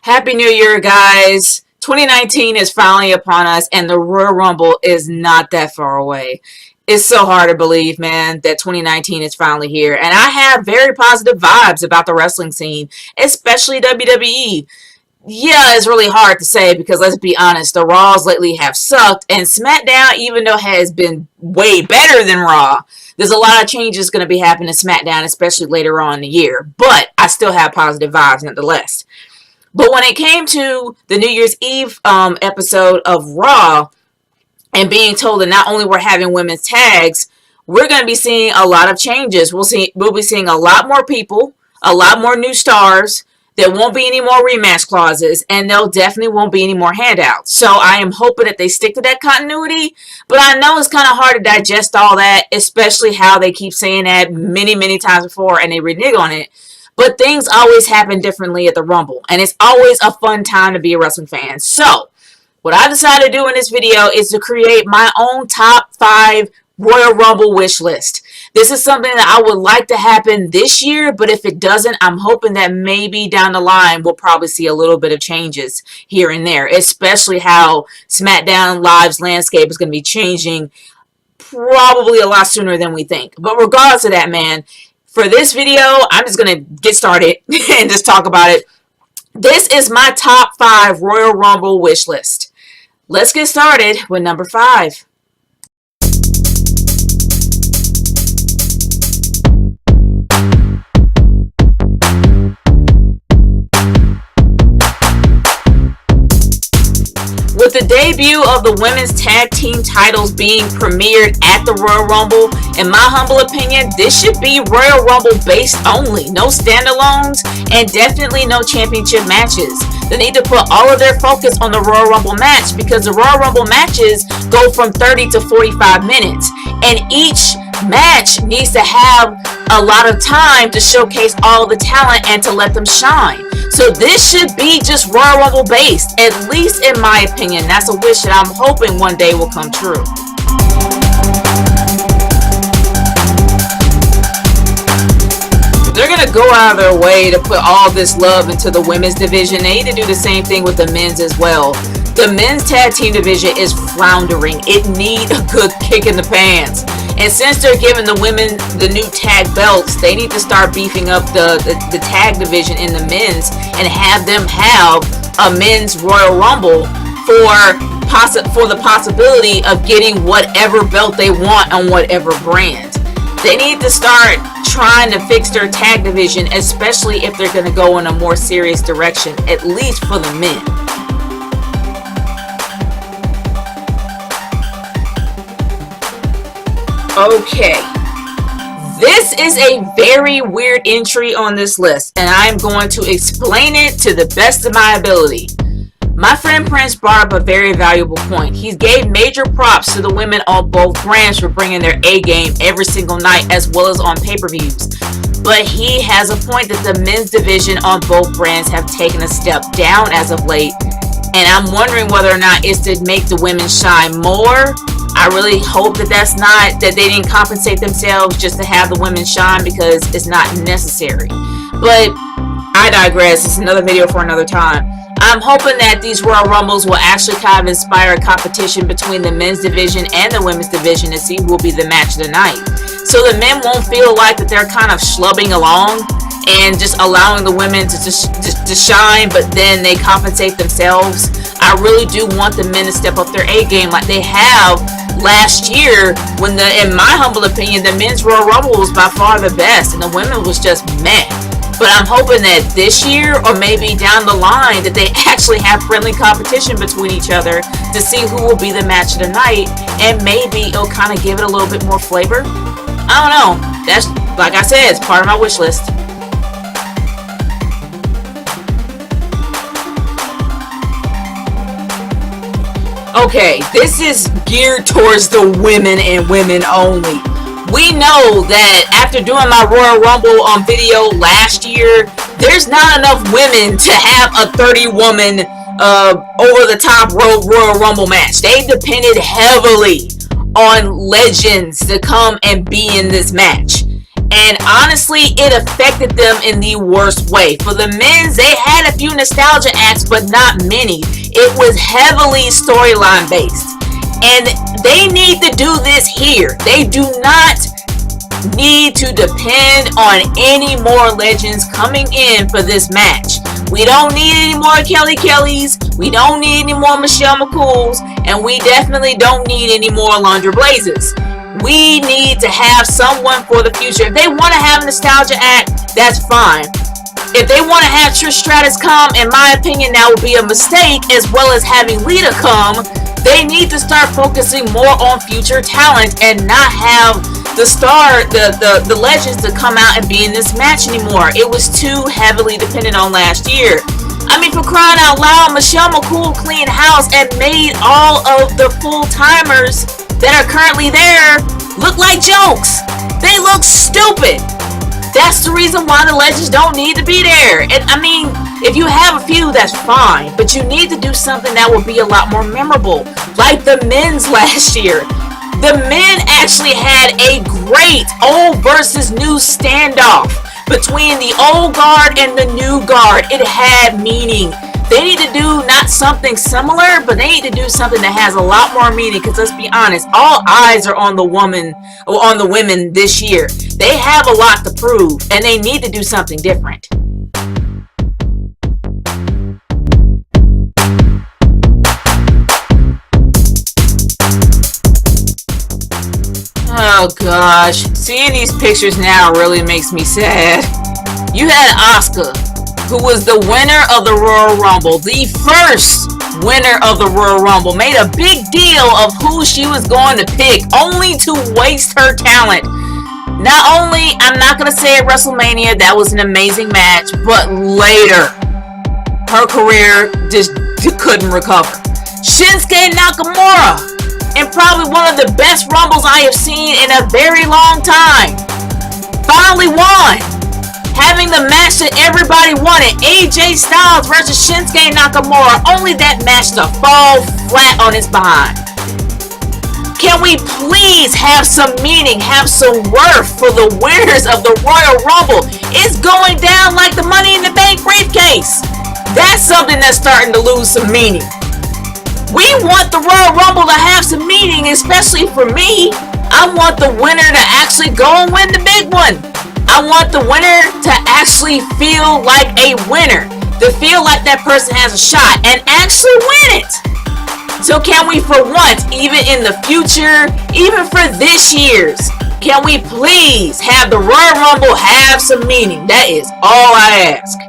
Happy New Year, guys. 2019 is finally upon us, and the Royal Rumble is not that far away. It's so hard to believe, man, that 2019 is finally here. And I have very positive vibes about the wrestling scene, especially WWE. Yeah, it's really hard to say because, let's be honest, the Raws lately have sucked, and SmackDown, even though has been way better than Raw, there's a lot of changes going to be happening to SmackDown, especially later on in the year. But I still have positive vibes nonetheless. But when it came to the New Year's Eve episode of Raw and being told that not only we're having women's tags, we're going to be seeing a lot of changes. We'll be seeing a lot more people, a lot more new stars. There won't be any more rematch clauses, and there definitely won't be any more handouts. So I am hoping that they stick to that continuity, but I know it's kind of hard to digest all that, especially how they keep saying that many, many times before, and they renege on it. But things always happen differently at the Rumble, and it's always a fun time to be a wrestling fan. So what I decided to do in this video is to create my own top 5 Royal Rumble wish list. This is something that I would like to happen this year, but if it doesn't, I'm hoping that maybe down the line we'll probably see a little bit of changes here and there, especially how SmackDown Live's landscape is going to be changing probably a lot sooner than we think. But regardless of that, man, for this video, I'm just going to get started and just talk about it. This is my top 5 Royal Rumble wish list. Let's get started with number 5. With the debut of the women's tag team titles being premiered at the Royal Rumble, in my humble opinion, this should be Royal Rumble based only. No standalones and definitely no championship matches. They need to put all of their focus on the Royal Rumble match because the Royal Rumble matches go from 30 to 45 minutes. And each match needs to have a lot of time to showcase all the talent and to let them shine. So this should be just Royal Rumble based, at least in my opinion. That's a wish that I'm hoping one day will come true. They're going to go out of their way to put all this love into the women's division. They need to do the same thing with the men's as well. The men's tag team division is floundering. It needs a good kick in the pants. And since they're giving the women the new tag belts, they need to start beefing up the tag division in the men's and have them have a men's Royal Rumble for the possibility of getting whatever belt they want on whatever brand. They need to start trying to fix their tag division, especially if they're going to go in a more serious direction, at least for the men. Okay, this is a very weird entry on this list, and I'm going to explain it to the best of my ability. My friend Prince brought up a very valuable point. He gave major props to the women on both brands for bringing their A game every single night as well as on pay-per-views. But he has a point that the men's division on both brands have taken a step down as of late. And I'm wondering whether or not it's to make the women shine more. I really hope that that's not, that they didn't compensate themselves just to have the women shine because it's not necessary. But I digress. It's another video for another time. I'm hoping that these Royal Rumbles will actually kind of inspire a competition between the men's division and the women's division to see who will be the match of the night. So the men won't feel like that they're kind of schlubbing along and just allowing the women to shine, but then they compensate themselves. I really do want the men to step up their A game like they have last year when, in my humble opinion, the men's Royal Rumble was by far the best and the women was just meh. But I'm hoping that this year or maybe down the line that they actually have friendly competition between each other to see who will be the match of the night, and maybe it'll kind of give it a little bit more flavor. I don't know. That's, like I said, it's part of my wish list. Okay, this is geared towards the women and women only. We know that after doing my Royal Rumble video last year, there's not enough women to have a 30-woman over-the-top Royal Rumble match. They depended heavily on legends to come and be in this match. And honestly, it affected them in the worst way. For the men's, they had a few nostalgia acts, but not many. It was heavily storyline based. And they need to do this here. They do not need to depend on any more legends coming in for this match. We don't need any more Kelly Kellys. We don't need any more Michelle McCools. And we definitely don't need any more Alundra Blazes. We need to have someone for the future. If they want to have a nostalgia act, that's fine. If they want to have Trish Stratus come, in my opinion, that would be a mistake, as well as having Lita come. They need to start focusing more on future talent and not have the legends to come out and be in this match anymore. It was too heavily dependent on last year. I mean, for crying out loud, Michelle McCool cleaned house and made all of the full-timers that are currently there look like jokes. They look stupid. That's the reason why the legends don't need to be there. And I mean, if you have a few, that's fine, but you need to do something that will be a lot more memorable, like the men's last year. The men actually had a great old versus new standoff between the old guard and the new guard. It had meaning. They need to do not something similar, but they need to do something that has a lot more meaning. Because let's be honest, all eyes are on the women this year. They have a lot to prove, and they need to do something different. Oh gosh, seeing these pictures now really makes me sad. You had Asuka, who was the winner of the Royal Rumble, the first winner of the Royal Rumble, made a big deal of who she was going to pick, only to waste her talent. Not only, I'm not going to say at WrestleMania, that was an amazing match, but later, her career just couldn't recover. Shinsuke Nakamura, in probably one of the best Rumbles I have seen in a very long time, finally won, having the match that everybody wanted, AJ Styles versus Shinsuke Nakamura, only that match to fall flat on its behind. Can we please have some meaning, have some worth for the winners of the Royal Rumble? It's going down like the Money in the Bank briefcase. That's something that's starting to lose some meaning. We want the Royal Rumble to have some meaning, especially for me. I want the winner to actually go and win the big one. I want the winner to actually feel like a winner, to feel like that person has a shot and actually win it. So can we, for once, even in the future, even for this year's, can we please have the Royal Rumble have some meaning? That is all I ask.